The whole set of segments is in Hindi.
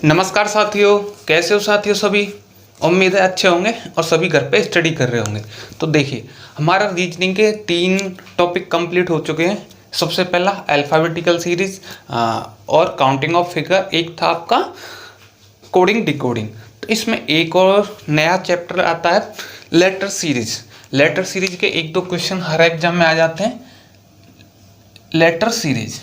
नमस्कार साथियों, कैसे हो साथियों सभी। उम्मीद है अच्छे होंगे और सभी घर पे स्टडी कर रहे होंगे। तो देखिए, हमारा रीजनिंग के 3 टॉपिक कंप्लीट हो चुके हैं। सबसे पहला अल्फ़ाबेटिकल सीरीज और काउंटिंग ऑफ फिगर, एक था आपका कोडिंग डिकोडिंग। तो इसमें एक और नया चैप्टर आता है लेटर सीरीज। लेटर सीरीज के 1-2 क्वेश्चन हर एग्जाम में आ जाते हैं। लेटर सीरीज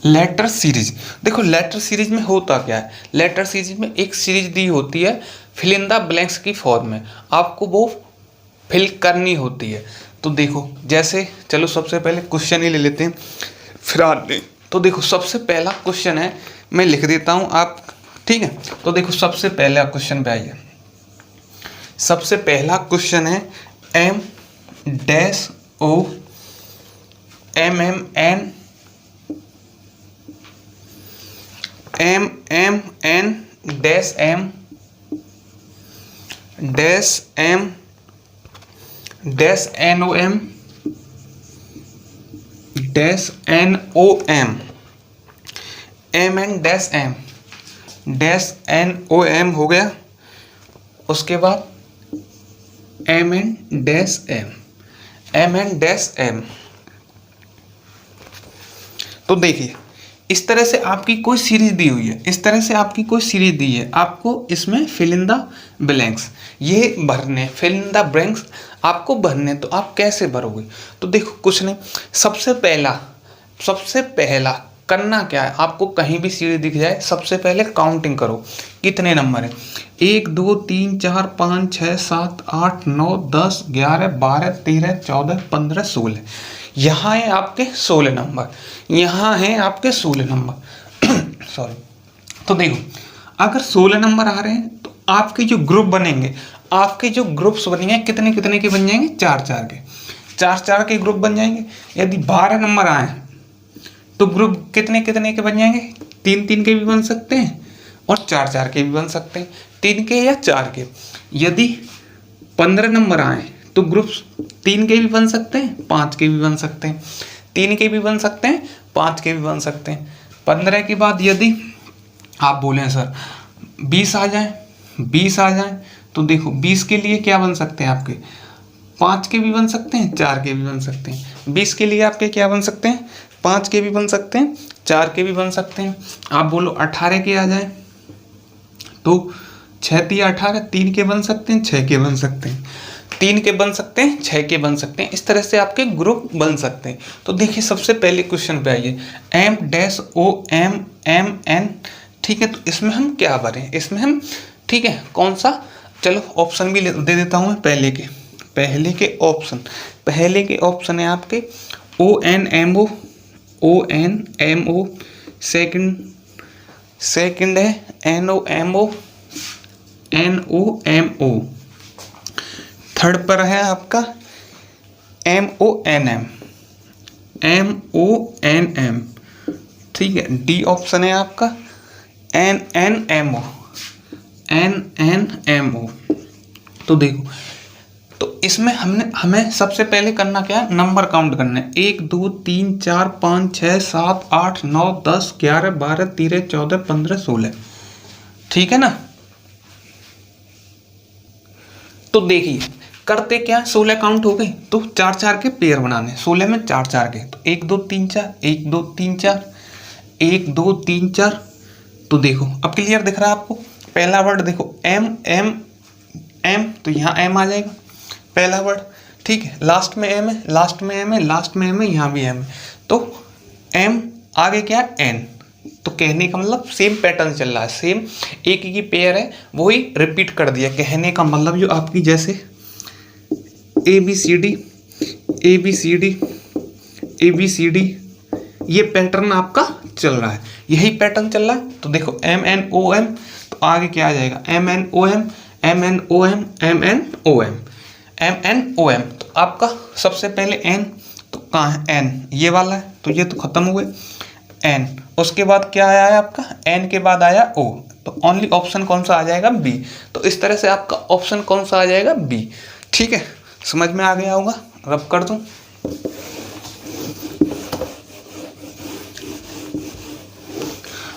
लेटर सीरीज देखो, लेटर सीरीज में होता क्या है। लेटर सीरीज में एक सीरीज दी होती है फिल इन द ब्लैंक्स की फॉर्म में, आपको वो फिल करनी होती है। तो देखो, जैसे चलो सबसे पहले क्वेश्चन ही ले लेते हैं फिर आते हैं। तो देखो, सबसे पहला क्वेश्चन है, मैं लिख देता हूँ आप, ठीक है। तो देखो, सबसे पहला क्वेश्चन पे आइए। सबसे पहला क्वेश्चन है M dash O M M N M M N dash M dash M dash N O M dash N O M M N dash N O M हो गया। उसके बाद एम एन डैश एम। तो देखिए, इस तरह से आपकी कोई सीरीज दी हुई है, आपको इसमें फिल इन द ब्लैंक्स ये भरने, फिल इन द ब्लैंक्स आपको भरने। तो आप कैसे भरोगे? तो देखो, कुछ नहीं, सबसे पहला करना क्या है, आपको कहीं भी सीरीज दिख जाए, सबसे पहले काउंटिंग करो कितने नंबर है। 1 2 3 4 5 6 7 8 9 10 11 12 13 14 15 16। यहाँ है आपके 16 नंबर, सॉरी। तो देखो, अगर 16 नंबर आ रहे हैं तो आपके जो ग्रुप बनेंगे, कितने कितने के बन जाएंगे? 4-4 के, 4-4 के ग्रुप बन जाएंगे। यदि 12 नंबर आए तो ग्रुप कितने कितने के बन जाएंगे? 3-3 के भी बन सकते हैं और 4-4 के भी बन सकते हैं, 3 के या 4 के। यदि 15 नंबर आए तो ग्रुप 3 के भी बन सकते हैं, 5 के भी बन सकते हैं, 3 के भी बन सकते हैं, 5 के भी बन सकते हैं। 15 के बाद यदि आप बोलें सर 20 आ जाए, तो देखो 20 के लिए क्या बन सकते हैं आपके? 5 के भी बन सकते हैं, 4 के भी बन सकते हैं। 20 के लिए आपके क्या बन सकते हैं? 5 के भी बन सकते हैं, 4 के भी बन सकते हैं। आप बोलो 18 के आ जाए तो 6 3 18, 3 के बन सकते हैं, 6 के बन सकते हैं, 3 के बन सकते हैं, 6 के बन सकते हैं। इस तरह से आपके ग्रुप बन सकते हैं। तो देखिए, सबसे पहले क्वेश्चन पे आइए, M dash O M M N, ठीक है। तो इसमें हम क्या भरें? इसमें हम, ठीक है, कौन सा, चलो ऑप्शन भी दे देता हूँ मैं। पहले के ऑप्शन है आपके O N M O, second है N O M O, third पर है आपका एम ओ एन एम, ठीक है। डी ऑप्शन है आपका एन एन एम ओ। तो देखो, तो इसमें हमें सबसे पहले करना क्या है? नंबर काउंट करना है। 1 2 3 4 5 6 7 8 9 10 11 12 13 14 15 16, ठीक है ना। तो देखिए, करते क्या, 16 काउंट हो गए तो 4-4 के पेयर बनाने, 16 में 4-4 के। तो 1 2 3 4 1 2 3 4 1 2 3 4। तो देखो, अब क्लियर दिख रहा है आपको? पहला वर्ड देखो एम एम एम, तो यहाँ एम आ जाएगा पहला वर्ड, ठीक है। लास्ट में एम है, यहाँ भी एम है। तो एम आगे क्या है? एन। तो कहने का मतलब सेम पैटर्न चल रहा है, सेम एक ही पेयर है, वही रिपीट कर दिया। कहने का मतलब जो आपकी जैसे ए बी सी डी ये पैटर्न आपका चल रहा है, यही पैटर्न चल रहा है। तो देखो एम एन ओ एम, तो आगे क्या आ जाएगा? M N O M. तो आपका सबसे पहले एन, तो कहाँ है? एन ये वाला है, तो ये तो खत्म हुए एन। उसके बाद क्या आया है आपका? एन के बाद आया ओ, तो ओनली ऑप्शन कौन सा आ जाएगा? बी। तो इस तरह से आपका ऑप्शन कौन सा आ जाएगा? बी, ठीक है। समझ में आ गया होगा? रब कर दूं?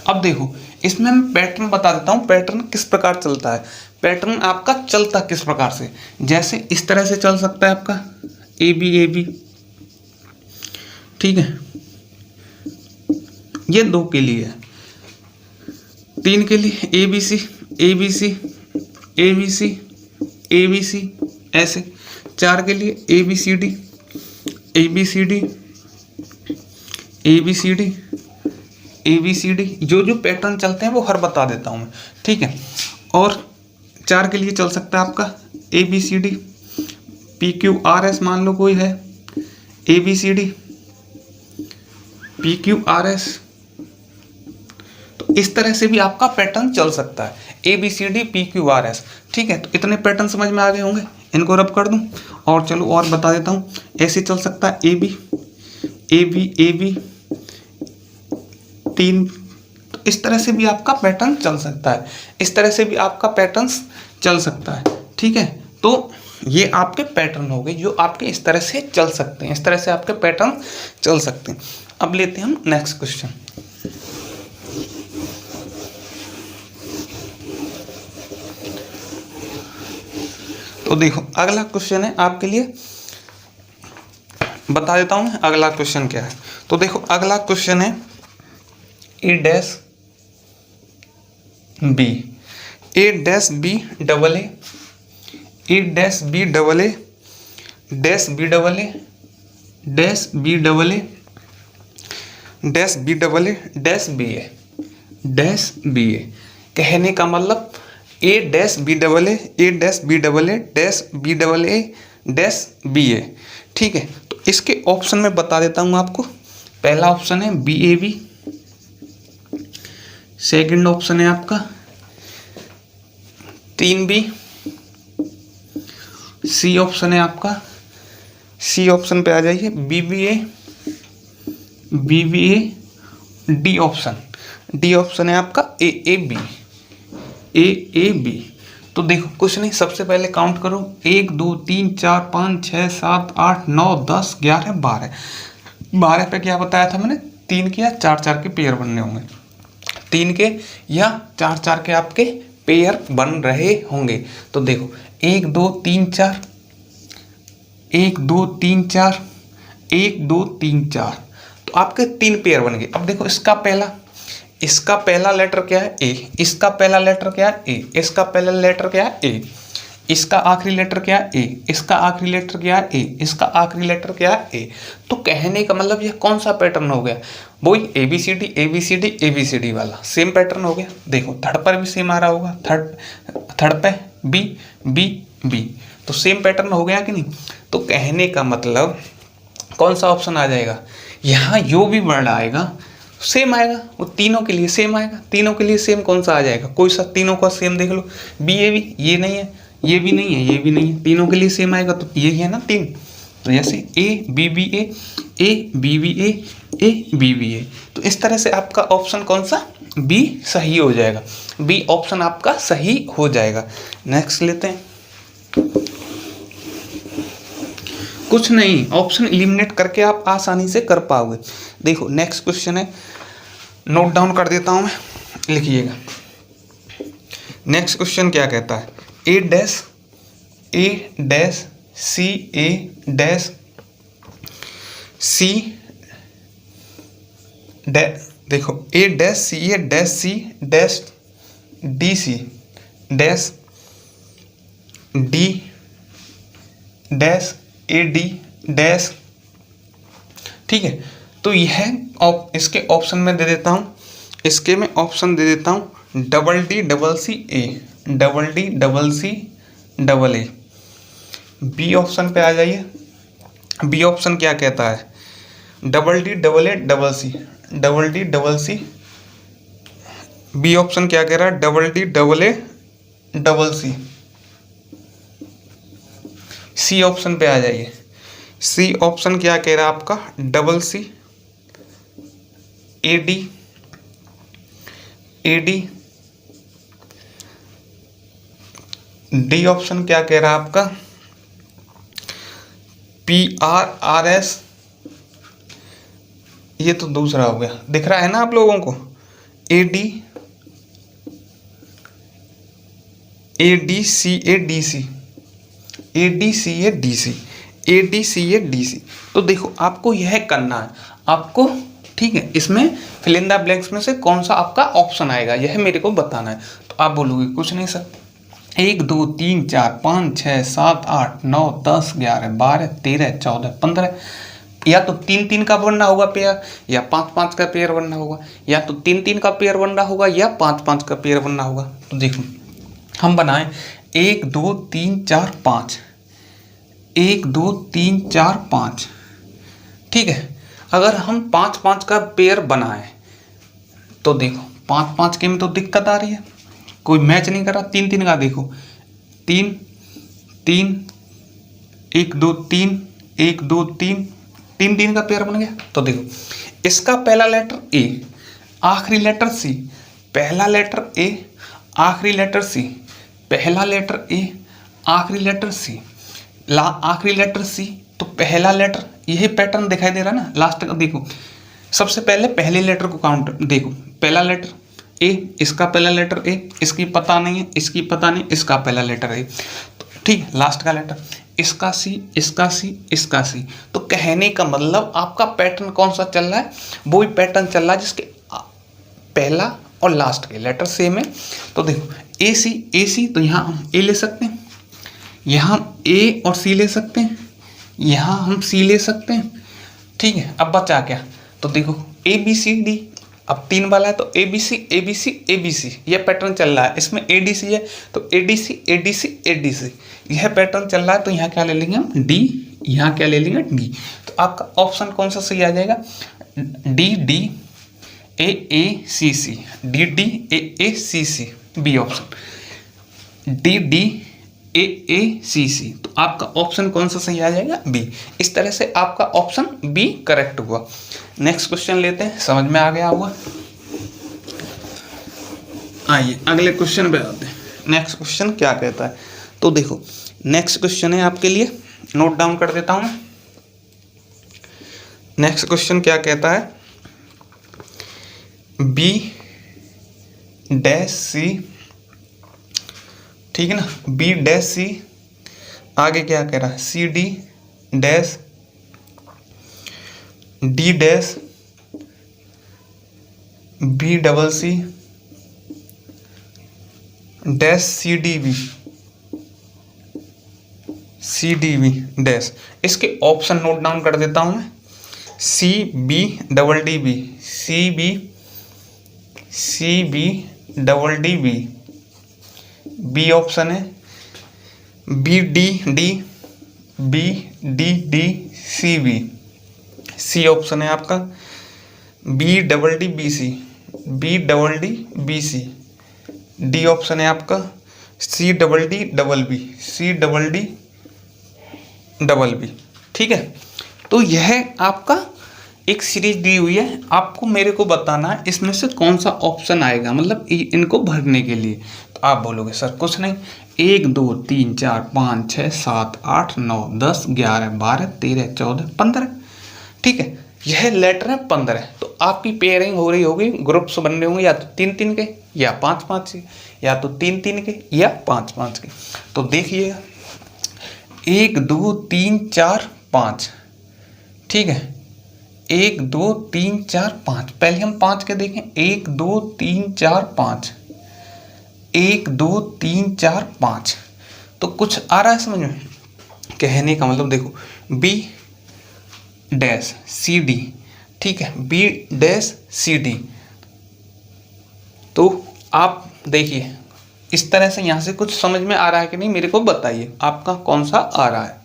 अब देखो इसमें मैं पैटर्न बता देता हूँ, पैटर्न किस प्रकार चलता है। पैटर्न आपका चलता किस प्रकार से, जैसे इस तरह से चल सकता है आपका ए बी, ठीक है, ये 2 के लिए है। 3 के लिए ए बी सी, ऐसे। 4 के लिए ए बी सी डी, जो पैटर्न चलते हैं वो हर बता देता हूँ मैं, ठीक है। और 4 के लिए चल सकता है आपका A B C D, P Q R S मान लो कोई है, A B C D P Q R S. तो इस तरह से भी आपका पैटर्न चल सकता है, A B C D P Q R S, ठीक है। तो इतने पैटर्न समझ में आ गए होंगे, इनको रब कर दूं और चलो और बता देता हूँ। ऐसे चल सकता है ए बी 3। तो इस तरह से भी आपका पैटर्न चल सकता है, इस तरह से भी आपका पैटर्न चल सकता है, ठीक है। तो ये आपके पैटर्न हो गए जो आपके इस तरह से चल सकते हैं, इस तरह से आपके पैटर्न चल सकते हैं। अब लेते हैं हम नेक्स्ट क्वेश्चन। तो देखो अगला क्वेश्चन है आपके लिए, बता देता हूँ अगला क्वेश्चन क्या है। तो देखो अगला क्वेश्चन है A dash B double A dash B double A कहने का मतलब A dash B double A, ठीक है। तो इसके ऑप्शन में बता देता हूँ आपको। पहला ऑप्शन है B A B, second option है आपका 3B, सी ऑप्शन है आपका, सी ऑप्शन पे आ जाइए BBA, डी ऑप्शन है आपका ए बी। तो देखो कुछ नहीं, सबसे पहले काउंट करो 1 2 3 4 5 6 7 8 9 10 11 12 पे क्या बताया था मैंने, 3 के या 4 के पेयर बनने होंगे, 3 के या 4 के आपके पेयर बन रहे होंगे। तो देखो 1 2 3 4 तो आपके 3 पेयर बन गए। अब देखो इसका पहला लेटर क्या है ए, इसका पहला लेटर क्या है ए, इसका पहला लेटर क्या है ए, इसका आखिरी लेटर क्या है ए, इसका आखिरी लेटर क्या है ए, इसका आखिरी लेटर क्या है ए। तो कहने का मतलब यह कौन सा पैटर्न हो गया, वही ABCD वाला सेम पैटर्न हो गया। देखो थर्ड पर भी सेम आ रहा होगा, थर्ड पे बी, तो सेम पैटर्न हो गया कि नहीं। तो कहने का मतलब कौन सा ऑप्शन आ जाएगा, यहाँ जो भी वर्ड आएगा सेम आएगा, वो तीनों के लिए सेम आएगा। तीनों के लिए सेम कौन सा आ जाएगा, कोई सा तीनों का सेम देख लो, BAB ये नहीं है, ये भी नहीं है, ये भी नहीं है, तीनों के लिए सेम आएगा। तो ये है ना 3, तो जैसे ABBA, तो इस तरह से आपका ऑप्शन कौन सा, बी सही हो जाएगा, बी ऑप्शन आपका सही हो जाएगा। नेक्स्ट लेते हैं, कुछ नहीं, ऑप्शन एलिमिनेट करके आप आसानी से कर पाओगे। देखो नेक्स्ट क्वेश्चन है, नोट डाउन कर देता हूं मैं, लिखिएगा। नेक्स्ट क्वेश्चन क्या कहता है, ए डैश सी देखो A dash C dash DC dash D dash AD dash, ठीक है। तो यह इसके ऑप्शन में दे देता हूँ, इसके में ऑप्शन दे देता हूँ DDCA, बी ऑप्शन पे आ जाइए। बी ऑप्शन क्या कहता है, DDCC, बी ऑप्शन क्या कह रहा है, DDCC। सी ऑप्शन पे आ जाइए, सी ऑप्शन क्या कह रहा है आपका, AD। डी ऑप्शन क्या कह रहा है आपका, PRRS, ये तो दूसरा हो गया, दिख रहा है ना आप लोगों को, A D, A D C A D C, A D C A D C, A D C A D C. तो देखो आपको यह करना है आपको, ठीक है। इसमें फिल इन द ब्लैंक्स में से कौन सा आपका ऑप्शन आएगा यह मेरे को बताना है। तो आप बोलोगे कुछ नहीं सर, 1 2 3 4 5 6 7 8 9 10 11 12 13 14 15, या तो 3 3 का बनना होगा पेयर, या 5 5 का पेयर बनना होगा, या तो 3 3 का पेयर बनना होगा, या 5 5 का पेयर बनना होगा। तो देखो हम बनाएं 1 2 3 4 5, 1 2 3 4 5, ठीक है। अगर हम 5 5 का पेयर बनाएं तो देखो 5 5 के में तो दिक्कत आ रही है, कोई मैच नहीं कर रहा। 3 3 का देखो 3 3 1 2 3 1 2 3 3 3 का पेयर बन गया। तो देखो इसका पहला लेटर ए, आखिरी लेटर सी, पहला लेटर ए, आखिरी लेटर सी, पहला लेटर ए, आखिरी लेटर सी, आखिरी लेटर सी, तो पहला लेटर, यही पैटर्न दिखाई दे रहा है ना। लास्ट का देखो, सबसे पहले पहले लेटर को काउंट देखो, पहला लेटर ए, इसका पहला लेटर ए, इसकी पता नहीं है, इसकी पता नहीं, इसका पहला लेटर ए, तो ठीक है। लास्ट का लेटर इसका सी, इसका सी, इसका सी। तो कहने का मतलब आपका पैटर्न कौन सा चल रहा है, वो ही पैटर्न चल रहा है जिसके पहला और लास्ट के लेटर सेम है। तो देखो ए सी, तो यहाँ हम ए ले सकते हैं, यहाँ हम ए और सी ले सकते हैं, यहाँ हम सी ले सकते हैं, ठीक है। अब बचा क्या, तो देखो ए बी सी डी, अब 3 वाला है तो A B C A B C A B C, यह पैटर्न चल रहा है। इसमें ए डी सी है तो A D C A D C A D C, यह पैटर्न चल रहा है। तो यहाँ क्या ले लेंगे हम डी, यहाँ क्या ले लेंगे डी। तो आपका ऑप्शन कौन सा सही आ जाएगा, D D A C C, D D A C C, B option, D D A C C. तो आपका ऑप्शन कौन सा सही आ जाएगा, बी। इस तरह से आपका ऑप्शन बी करेक्ट हुआ। नेक्स्ट क्वेश्चन लेते हैं, समझ में आ गया होगा। आइए अगले क्वेश्चन पे आते हैं। नेक्स्ट क्वेश्चन क्या कहता है, तो देखो नेक्स्ट क्वेश्चन है आपके लिए, नोट डाउन कर देता हूं। नेक्स्ट क्वेश्चन क्या कहता है, बी डैश सी, ठीक है ना, बी डैश सी, आगे क्या कह रहा है, C D dash, D dash, B double C dash, C D B, C D B dash. इसके ऑप्शन नोट डाउन कर देता हूं मैं, C B double D B, C B double D B, B option है, B D D, B D D C B, C option है आपका, B double D B C, B double D B C, D option है आपका, C double D double B, C double D double B, ठीक है। तो यह आपका एक सीरीज दी हुई है, आपको मेरे को बताना है इसमें से कौन सा ऑप्शन आएगा, मतलब इनको भरने के लिए। तो आप बोलोगे सर कुछ नहीं, 1 2 3 4 5 6 7 8 9 10 11 12 13 14 15, ठीक है। यह लेटर है 15। तो आपकी पेयरिंग हो रही होगी, ग्रुप्स बन रहे होंगे या तो 3 3 के, या 5 5 के, या तो 3 3 के, या 5 5 के। तो देखिएगा 1 2 3 4 5, ठीक है, 1 2 3 4 5। पहले हम 5 के देखें, 1 2 3 4 5, 1 2 3 4 5। तो कुछ आ रहा है समझ में, कहने का मतलब देखो बी डैश सी डी, ठीक है, बी डैश सी डी। तो आप देखिए इस तरह से यहाँ से कुछ समझ में आ रहा है कि नहीं, मेरे को बताइए आपका कौन सा आ रहा है।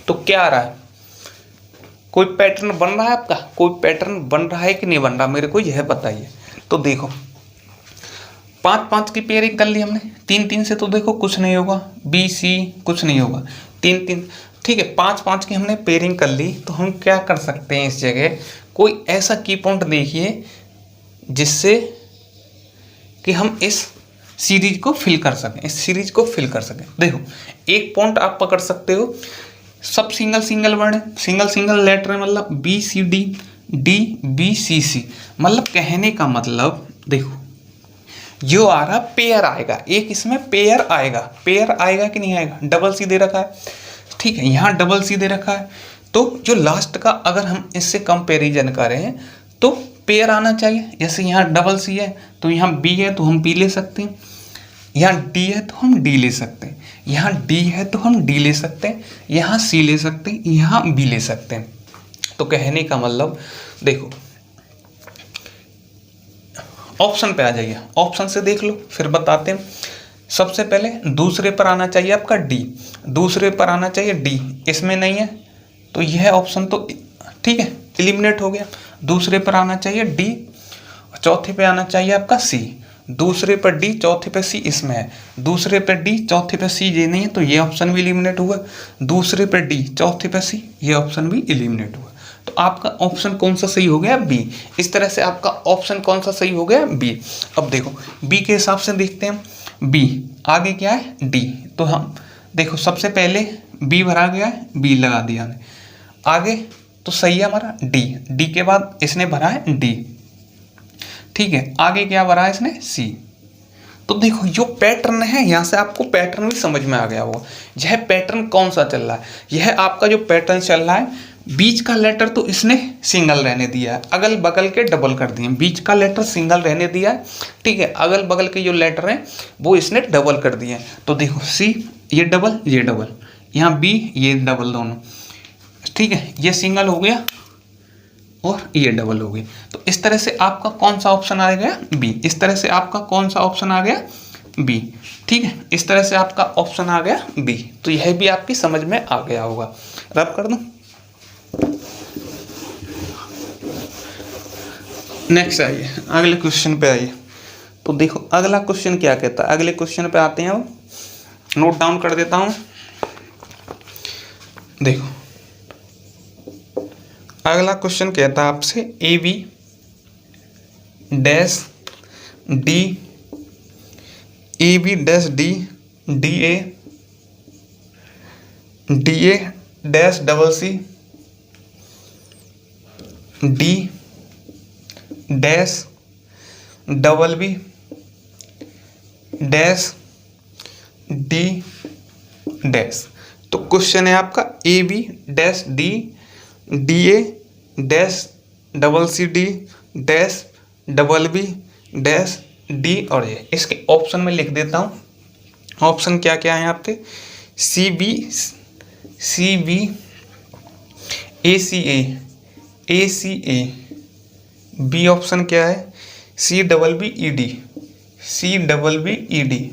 तो क्या आ रहा है, कोई पैटर्न बन रहा है आपका, कोई पैटर्न बन रहा है कि नहीं बन रहा, मेरे को यह बताइए। तो देखो 5 5 की पेयरिंग कर ली हमने, 3 3 से तो देखो कुछ नहीं होगा, बी सी कुछ नहीं होगा, 3 3, ठीक है। 5 5 की हमने पेयरिंग कर ली, तो हम क्या कर सकते हैं इस जगह, कोई ऐसा की पॉइंट देखिए जिससे कि हम इस सीरीज को फिल कर सकें, इस सीरीज को फिल कर सकें। देखो एक पॉइंट आप पकड़ सकते हो, सब सिंगल सिंगल वर्ड है, सिंगल सिंगल लेटर है, मतलब B C D D B C C. मतलब कहने का मतलब देखो, जो आ रहा पेयर आएगा, एक इसमें पेयर आएगा, पेयर आएगा कि नहीं आएगा, डबल सी दे रखा है, ठीक है, यहाँ डबल सी दे रखा है, तो जो लास्ट का अगर हम इससे कंपैरिजन करें तो पेयर आना चाहिए। जैसे यहाँ डबल सी है तो यहाँ बी है तो हम बी ले सकते हैं, यहाँ डी है तो हम डी ले सकते हैं, यहाँ डी है तो हम डी ले सकते हैं, यहाँ सी ले सकते हैं, यहाँ बी ले सकते हैं। तो कहने का मतलब देखो, ऑप्शन पे आ जाइए, ऑप्शन से देख लो फिर बताते हैं। सबसे पहले दूसरे पर आना चाहिए आपका डी, दूसरे पर आना चाहिए डी, इसमें नहीं है तो यह ऑप्शन तो ठीक है एलिमिनेट हो गया। दूसरे पर आना चाहिए डी, चौथे पे आना चाहिए आपका सी, दूसरे पर डी चौथे पे सी इसमें है, दूसरे पर डी चौथे पे सी ये नहीं है तो ये ऑप्शन भी एलिमिनेट हुआ, दूसरे पर डी चौथे पे सी ये ऑप्शन भी एलिमिनेट हुआ। तो आपका ऑप्शन कौन सा सही हो गया, बी। इस तरह से आपका ऑप्शन कौन सा सही हो गया, बी। अब देखो बी के हिसाब से देखते हैं, बी आगे क्या है, डी, तो हम देखो सबसे पहले बी भरा गया है, बी लगा दिया हमने, आगे तो सही है हमारा डी, डी के बाद इसने भरा है डी, ठीक है, आगे क्या भरा है इसने, सी। तो देखो जो पैटर्न है, यहाँ से आपको पैटर्न भी समझ में आ गया होगा। यह पैटर्न कौन सा चल रहा है, यह आपका जो पैटर्न चल रहा है, बीच का लेटर तो इसने सिंगल रहने दिया है, अगल बगल के डबल कर दिए, बीच का लेटर सिंगल रहने दिया है, ठीक है, अगल बगल के जो लेटर हैं वो इसने डबल कर दिए हैं। तो देखो सी ये डबल, ये डबल, यहाँ बी ये डबल दोनों, ठीक है, ये सिंगल हो गया और ये डबल हो गई। तो इस तरह से आपका कौन सा ऑप्शन आ गया, बी। इस तरह से आपका कौन सा ऑप्शन आ गया, बी, ठीक है, इस तरह से आपका ऑप्शन आ गया बी। तो यह भी आपकी समझ में आ गया होगा। रब कर दूं, नेक्स्ट आइए, अगले क्वेश्चन पे आइए। तो देखो अगला क्वेश्चन क्या कहता है, अगले क्वेश्चन पे आते हैं, वो नोट डाउन कर देता हूं। देखो अगला क्वेश्चन कहता है आपसे A B dash D, A B dash D, D A dash double C, D dash double B dash D dash. तो क्वेश्चन है आपका A B dash D, D A dash double C D dash double B dash D, और ये इसके ऑप्शन में लिख देता हूँ। ऑप्शन क्या क्या है आपके, C B A C A, B option क्या है, C double B E D, C double B E D,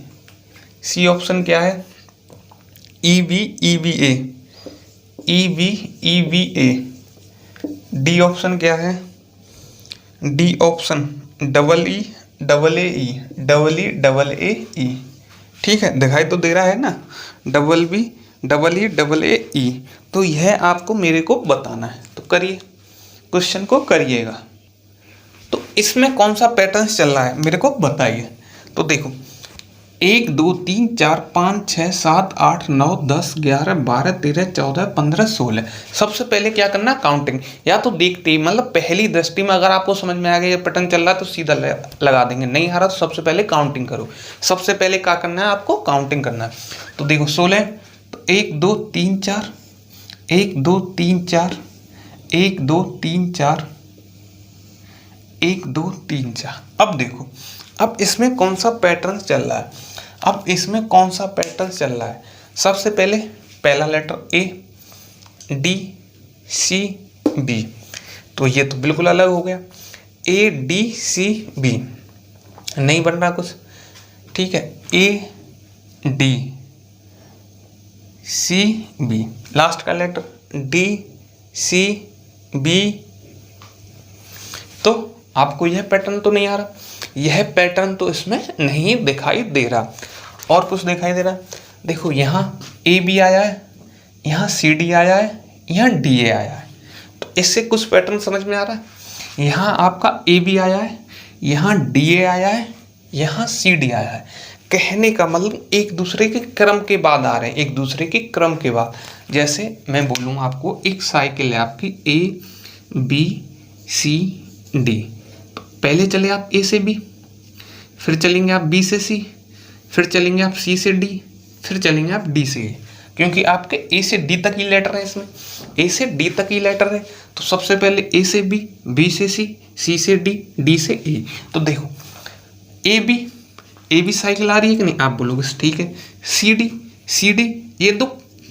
C option क्या है, E B A, E B A, D option क्या है, D option double E double A E, ठीक है, दिखाई तो दे रहा है ना, डबल बी डबल ए। तो यह आपको मेरे को बताना है, तो करिए, क्वेश्चन को करिएगा। तो इसमें कौन सा पैटर्न चल रहा है मेरे को बताइए। तो देखो 1 2 3 4 5 6 7 8 9 10 11 12 13 14 15 16। सबसे पहले क्या करना, काउंटिंग, या तो देखते ही मतलब पहली दृष्टि में अगर आपको समझ में आ गया ये पैटर्न चल रहा है तो सीधा लगा देंगे, नहीं आ रहा तो सबसे पहले काउंटिंग करो। सबसे पहले क्या करना है, आपको काउंटिंग करना है। तो देखो 16, तो 1 2 3 4, 1 2 3 4, 1 2 3 4, 1 2 3 4। अब देखो अब इसमें कौन सा पैटर्न चल रहा है, अब इसमें कौन सा पैटर्न चल रहा है। सबसे पहले पहला letter A, D, C, B, तो ये तो बिल्कुल अलग हो गया, ए डी सी बी, नहीं बन रहा कुछ, ठीक है, A D C B, last का लेटर डी सी बी। तो आपको यह पैटर्न तो नहीं आ रहा, यह पैटर्न तो इसमें नहीं दिखाई दे रहा। और कुछ दिखाई दे रहा, देखो यहाँ ए बी आया है, यहाँ सी डी आया है, यहाँ डी ए आया है, तो इससे कुछ पैटर्न समझ में आ रहा है। यहाँ आपका ए बी आया है, यहाँ डी ए आया है, यहाँ सी डी आया है। कहने का मतलब एक दूसरे के क्रम के बाद आ रहे हैं, एक दूसरे के क्रम के बाद। जैसे मैं बोलूँ आपको, एक साइकिल है आपकी ए बी सी डी। तो पहले चले आप ए से बी, फिर चलेंगे आप बी से सी, फिर चलेंगे आप सी से डी, फिर चलेंगे आप डी से ए, क्योंकि आपके ए से डी तक ही लेटर है, इसमें ए से डी तक ही लेटर है। तो सबसे पहले ए से बी, बी से सी से डी, डी से ए। तो देखो ए बी साइकिल आ रही है कि नहीं, आप बोलोगे ठीक है। सी डी ये दो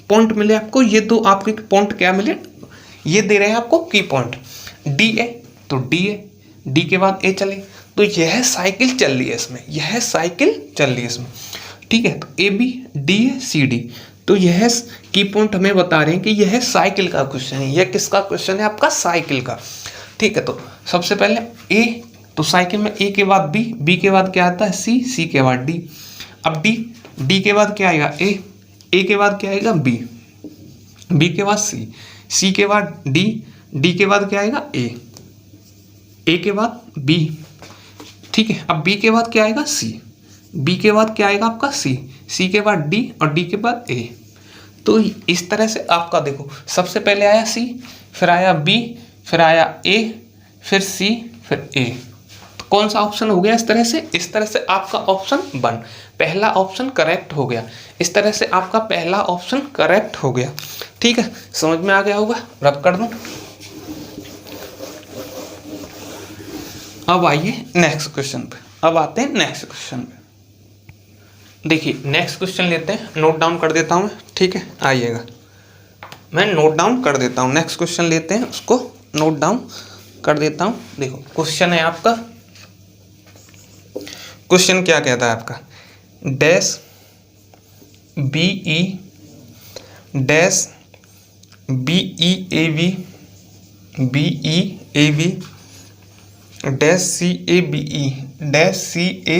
पॉइंट मिले आपको, ये दो आपके पॉइंट क्या मिले, ये दे रहे हैं आपको की पॉइंट। डी ए तो डी के बाद ए चले, तो यह साइकिल चल रही है इसमें, यह साइकिल चल रही है इसमें, ठीक है। तो A B D A C D, तो यह की पॉइंट हमें बता रहे हैं कि यह साइकिल का क्वेश्चन है। यह किसका क्वेश्चन है, आपका साइकिल का, ठीक है। तो सबसे पहले ए, तो साइकिल में ए के बाद बी, बी के बाद क्या आता है सी, सी के बाद डी। अब डी के बाद क्या आएगा ए के बाद क्या आएगा बी, बी के बाद सी के बाद डी के बाद क्या आएगा ए के बाद बी, ठीक है। अब बी के बाद क्या आएगा सी, बी के बाद क्या आएगा आपका सी के बाद डी और डी के बाद ए। तो इस तरह से आपका देखो, सबसे पहले आया सी, फिर आया बी, फिर आया ए, फिर सी, फिर ए। तो कौन सा ऑप्शन हो गया इस तरह से आपका ऑप्शन 1, पहला ऑप्शन करेक्ट हो गया। इस तरह से आपका पहला ऑप्शन करेक्ट हो गया, ठीक है। समझ में आ गया होगा, रब कर दूं। अब आइए नेक्स्ट क्वेश्चन पे, अब आते हैं नेक्स्ट क्वेश्चन पे। देखिए नेक्स्ट क्वेश्चन लेते हैं, नोट डाउन कर देता हूँ, ठीक है। आइएगा, मैं नोट डाउन कर देता हूँ, नेक्स्ट क्वेश्चन लेते हैं, उसको नोट डाउन कर देता हूँ। देखो क्वेश्चन है आपका, क्वेश्चन क्या कहता है आपका, dash B E dash B E A B dash C A B E dash C A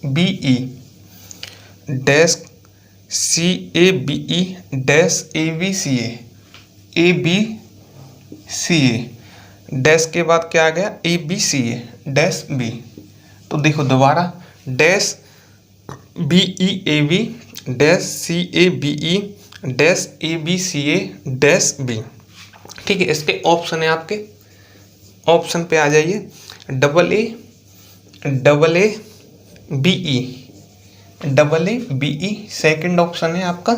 B E dash C A B E dash A B C A dash के बाद क्या आ गया A B C A dash B. तो देखो दोबारा, dash B E A B dash C A B E dash A B C A dash B, ठीक है। इसके ऑप्शन है आपके, ऑप्शन पे आ जाइए, double A B E, second option है आपका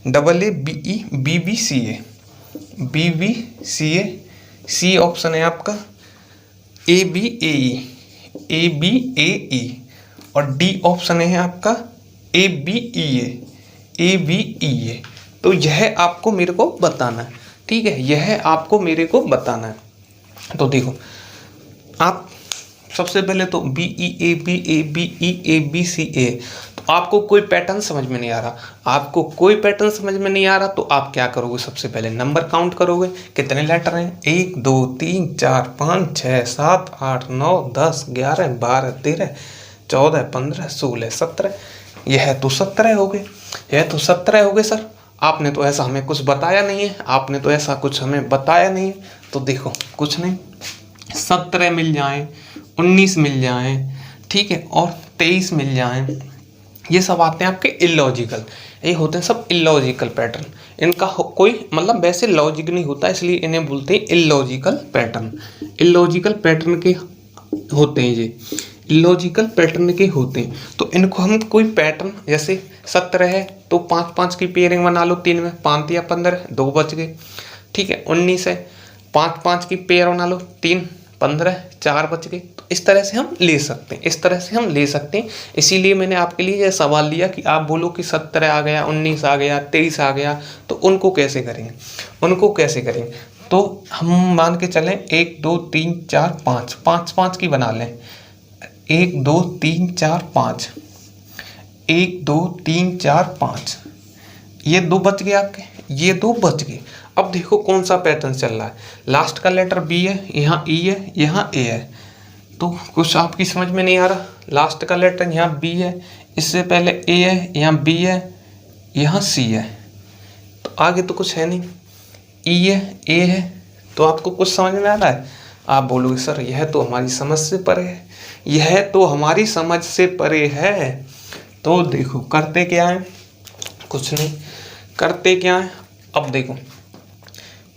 double A B E B B C A, C option है आपका ए बी ए ई, और डी ऑप्शन है आपका ए बी ई ए। तो यह आपको मेरे को बताना है, ठीक है, यह आपको मेरे को बताना है। तो देखो आप सबसे पहले तो B E A B C ए, तो आपको कोई पैटर्न समझ में नहीं आ रहा, आपको कोई पैटर्न समझ में नहीं आ रहा, तो आप क्या करोगे, सबसे पहले नंबर काउंट करोगे, कितने लेटर हैं, 1 2 3 4 5 6 7 8 9 10 11 12 13 14 15 16 17, यह तो 17 हो गए, यह तो 17 हो गए सर, आपने तो ऐसा हमें कुछ बताया नहीं है, आपने तो ऐसा कुछ हमें बताया नहीं है। तो देखो कुछ नहीं, 17 मिल जाए, 19 मिल जाए, ठीक है, और 23 मिल जाए, ये सब आते हैं आपके इलॉजिकल, ये होते हैं सब इलॉजिकल पैटर्न, इनका कोई मतलब वैसे लॉजिक नहीं होता, इसलिए इन्हें बोलते हैं इलॉजिकल पैटर्न। इलॉजिकल पैटर्न के होते हैं ये, इलॉजिकल पैटर्न के होते हैं। तो इनको हम कोई पैटर्न, जैसे 17 है तो 5-5 की पेयरिंग बना लो, 3 में 5 या 15 2 बच गए, ठीक है। 19 है 5-5 की पेयर बना लो, 3 15 4 बच गए। तो इस तरह से हम ले सकते हैं, इस तरह से हम ले सकते हैं। इसीलिए मैंने आपके लिए यह सवाल लिया कि आप बोलो कि 17 आ गया, 19 आ गया, 23 आ गया, तो उनको कैसे करेंगे, उनको कैसे करेंगे। तो हम मान के चलें 1 2 3 4 5 5 की बना लें, 1 2 3 4 5, 1 2 3 4 5, ये 2 बच गए आपके, ये 2 बच गए। अब देखो कौन सा पैटर्न चल रहा है, लास्ट का लेटर बी है, यहाँ ई है, यहाँ ए है, तो कुछ आपकी समझ में नहीं आ रहा। लास्ट का लेटर यहाँ बी है, इससे पहले ए है, यहाँ बी है, यहाँ सी है, तो आगे तो कुछ है नहीं, ई है, ए है, तो आपको कुछ समझ में आ रहा है। आप बोलोगे सर यह तो हमारी समझ से परे है, यह तो हमारी समझ से परे है। तो देखो करते क्या है, कुछ नहीं, करते क्या है। अब देखो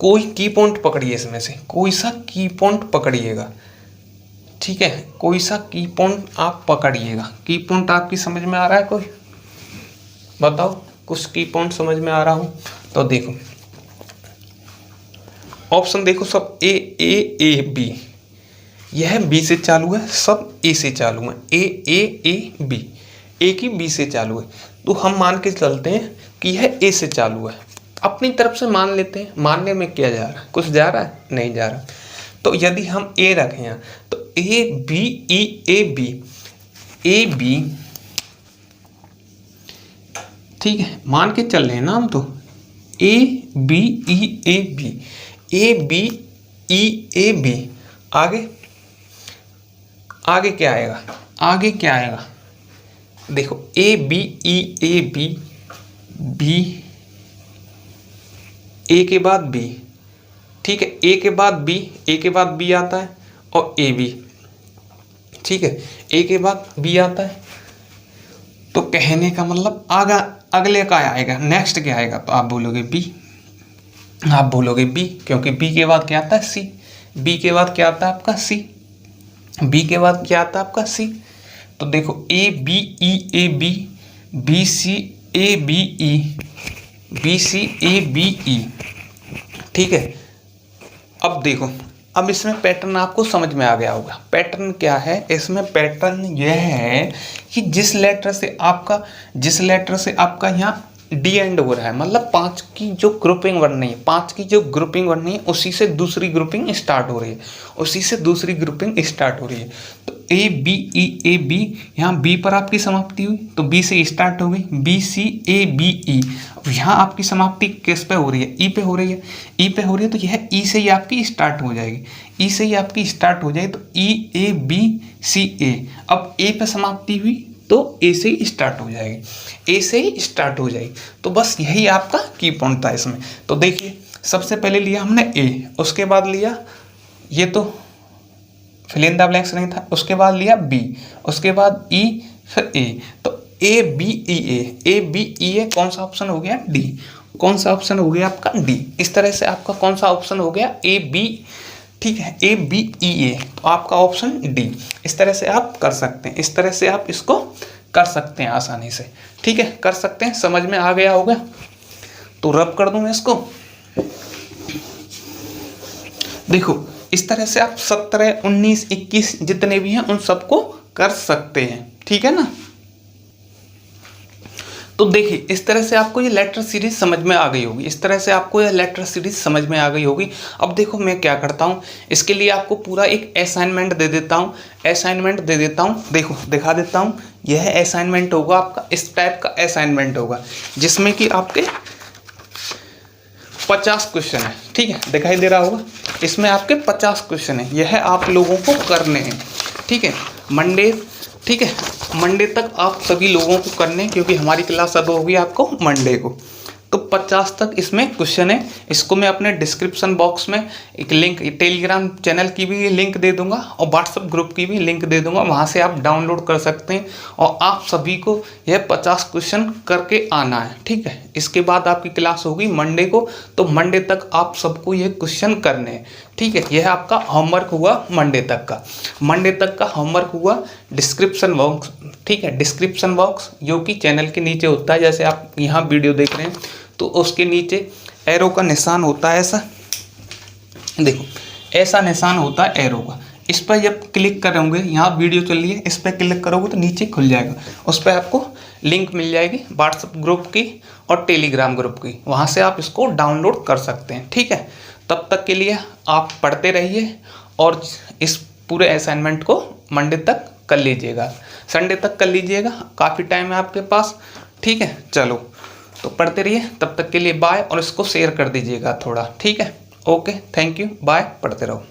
कोई की पॉइंट पकड़िए, इसमें से कोई सा की पॉइंट पकड़िएगा, ठीक है, कोई सा की पॉइंट आप पकड़िएगा। की पॉइंट आपकी समझ में आ रहा है कोई? बताओ, कुछ की पॉइंट समझ में आ रहा हो तो देखो ऑप्शन देखो, सब ए ए ए बी, यह बी से चालू है, सब ए से चालू है, ए ए ए बी, ए की बी से चालू है। तो हम मान के चलते हैं कि यह ए से चालू है, अपनी तरफ से मान लेते हैं। मानने में क्या जा रहा है? कुछ जा रहा है? नहीं जा रहा। तो यदि हम ए रखें यहाँ तो A B E A B, A B, ठीक है, मान के चल रहे हैं ना हम, तो A B E A B, A B E A B, आगे आगे क्या आएगा? आगे क्या आएगा? देखो A B E A B, B, A के बाद बी, ठीक है, ए के बाद बी, ए के बाद बी आता है, और ए बी, ठीक है, ए के बाद बी आता है। तो कहने का मतलब आगा अगले का आएगा, नेक्स्ट क्या आएगा? तो आप बोलोगे बी, आप बोलोगे बी, क्योंकि बी के बाद क्या आता है? सी। बी के बाद क्या आता है आपका? सी। बी के बाद क्या आता है आपका? सी। तो देखो A B E A B, B C A B E, B C A B E, ठीक है। अब देखो, अब इसमें पैटर्न आपको समझ में आ गया होगा। पैटर्न क्या है इसमें? पैटर्न यह है कि जिस लेटर से आपका यहाँ डी एंड हो रहा है, मतलब 5 की जो ग्रुपिंग बननी है, 5 की जो ग्रुपिंग बननी है, उसी से दूसरी ग्रुपिंग स्टार्ट हो रही है, उसी से दूसरी ग्रुपिंग स्टार्ट हो रही है। तो A B E A B, यहाँ बी पर आपकी समाप्ति हुई तो बी से स्टार्ट हो गई, बी सी ए बी ई। अब यहाँ आपकी समाप्ति किस पे हो रही है? ई पे हो रही है। ई पे हो रही है तो यह ई से ही आपकी स्टार्ट हो जाएगी, ई से ही आपकी स्टार्ट हो जाएगी। तो ई ए बी सी ए, अब ए पे समाप्ति हुई तो ए से ही स्टार्ट हो जाएगी, ए से ही स्टार्ट हो जाएगी। तो बस यही आपका की पॉइंट था इसमें। तो देखिए, सबसे पहले लिया हमने ए, उसके बाद लिया, ये तो फिल इन द ब्लैंक्स नहीं था, उसके बाद लिया बी, उसके बाद ई, फिर ए। तो A B E A, A B E ए कौन सा ऑप्शन हो गया? डी। कौन सा ऑप्शन हो गया आपका? डी। इस तरह से आपका कौन सा ऑप्शन हो गया? ए बी, ठीक है, ए बी ई ए, तो आपका ऑप्शन डी। इस तरह से आप कर सकते हैं, इस तरह से आप इसको कर सकते हैं आसानी से, ठीक है, कर सकते हैं। समझ में आ गया होगा? तो रब कर दूं मैं इसको। देखो इस तरह से आप 17, 19, 21 जितने भी हैं उन सबको कर सकते हैं, ठीक है ना। तो देखिए, इस तरह से आपको ये लेटर सीरीज समझ में आ गई होगी, इस तरह से आपको ये लेटर सीरीज समझ में आ गई होगी। अब देखो मैं क्या करता हूँ, इसके लिए आपको पूरा एक असाइनमेंट दे देता हूँ, देखो दिखा देता हूँ। यह असाइनमेंट होगा आपका, इस टाइप का असाइनमेंट होगा जिसमें कि आपके 50 क्वेश्चन है, ठीक है, दिखाई दे रहा होगा। इसमें आपके 50 क्वेश्चन है, यह आप लोगों को करने हैं, ठीक है, मंडे, ठीक है, मंडे तक आप सभी लोगों को करने, क्योंकि हमारी क्लास अब होगी आपको मंडे को। तो 50 तक इसमें क्वेश्चन है। इसको मैं अपने डिस्क्रिप्शन बॉक्स में एक लिंक, टेलीग्राम चैनल की भी लिंक दे दूंगा और व्हाट्सएप ग्रुप की भी लिंक दे दूंगा, वहाँ से आप डाउनलोड कर सकते हैं। और आप सभी को यह 50 क्वेश्चन करके आना है, ठीक है। इसके बाद आपकी क्लास होगी मंडे को, तो मंडे तक आप सबको ये क्वेश्चन करने हैं, ठीक है। यह आपका होमवर्क हुआ मंडे तक का होमवर्क हुआ। डिस्क्रिप्शन बॉक्स, ठीक है, डिस्क्रिप्शन बॉक्स जो कि चैनल के नीचे होता है, जैसे आप यहाँ वीडियो देख रहे हैं तो उसके नीचे एरो का निशान होता है, ऐसा देखो, ऐसा निशान होता है एरो का। इस पर जब क्लिक करोगे, यहाँ वीडियो चल रही है, इस पर क्लिक करोगे तो नीचे खुल जाएगा, उस पर आपको लिंक मिल जाएगी व्हाट्सएप ग्रुप की और टेलीग्राम ग्रुप की, वहाँ से आप इसको डाउनलोड कर सकते हैं, ठीक है। तब तक के लिए आप पढ़ते रहिए और इस पूरे असाइनमेंट को मंडे तक कर लीजिएगा, संडे तक कर लीजिएगा, काफ़ी टाइम है आपके पास, ठीक है। चलो तो पढ़ते रहिए, तब तक के लिए बाय, और इसको शेयर कर दीजिएगा थोड़ा, ठीक है। ओके, थैंक यू, बाय, पढ़ते रहो।